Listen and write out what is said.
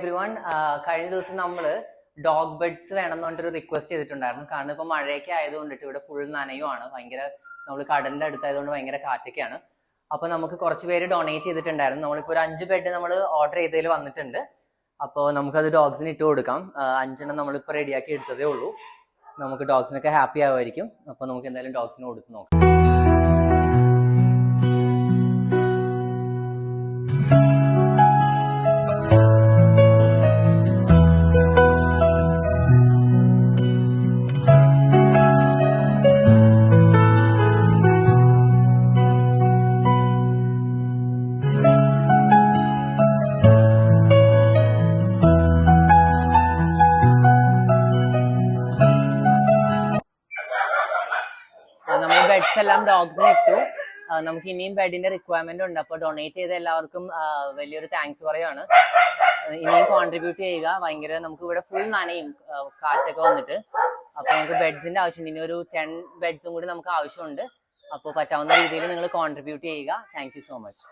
Everyone, കഴിഞ്ഞ ദിവസം നമ്മള് ഡോഗ് ബെഡ്സ് വേണം എന്ന് പറഞ്ഞിട്ടൊരു റിക്വസ്റ്റ് ചെയ്തിട്ടുണ്ടായിരുന്നു. കാരണം ഇപ്പൊ മഴയൊക്കെ ആയതുകൊണ്ടിട്ട് ഇവിടെ ഫുൾ നനയുമാണ്. ഭയങ്കര നമ്മൾ കടലിന്റെ അടുത്തായതുകൊണ്ട് ഭയങ്കര കാറ്റൊക്കെയാണ്. അപ്പൊ നമുക്ക് കുറച്ച് പേര് ഡൊണേറ്റ് ചെയ്തിട്ടുണ്ടായിരുന്നു. നമ്മളിപ്പോ ഒരു 5 ബെഡ് നമ്മൾ ഓർഡർ ചെയ്തതിൽ വന്നിട്ടുണ്ട്. അപ്പോൾ നമുക്കത് ഡോഗ്സിന് ഇട്ട് കൊടുക്കാം. 5 നമ്മളിപ്പോൾ റെഡിയാക്കി എടുത്തതേ ഉള്ളൂ. നമുക്ക് ഡോഗ്സിനൊക്കെ ഹാപ്പി ആവുമായിരിക്കും. അപ്പോൾ നമുക്ക് എന്തായാലും ഡോഗ്സിന് കൊടുത്ത് നോക്കാം. നമ്മൾ ബെഡ്സ് എല്ലാം ഡോഗ്സിന് ഇട്ടു. നമുക്ക് ഇനിയും ബെഡിന്റെ റിക്വയർമെന്റ് ഉണ്ട്. അപ്പോൾ ഡൊണേറ്റ് ചെയ്ത എല്ലാവർക്കും വലിയൊരു താങ്ക്സ് പറയുകയാണ്. ഇനിയും കോൺട്രിബ്യൂട്ട് ചെയ്യുക. ഭയങ്കര നമുക്ക് ഇവിടെ ഫുൾ നനയും കാറ്റൊക്കെ വന്നിട്ട്. അപ്പോൾ നമുക്ക് ബെഡ്സിന്റെ ആവശ്യമുണ്ട്. ഇനി ഒരു 10 ബെഡ്സും കൂടി നമുക്ക് ആവശ്യമുണ്ട്. അപ്പോൾ പറ്റാവുന്ന രീതിയിൽ നിങ്ങൾ കോൺട്രിബ്യൂട്ട് ചെയ്യുക. Thank you so much.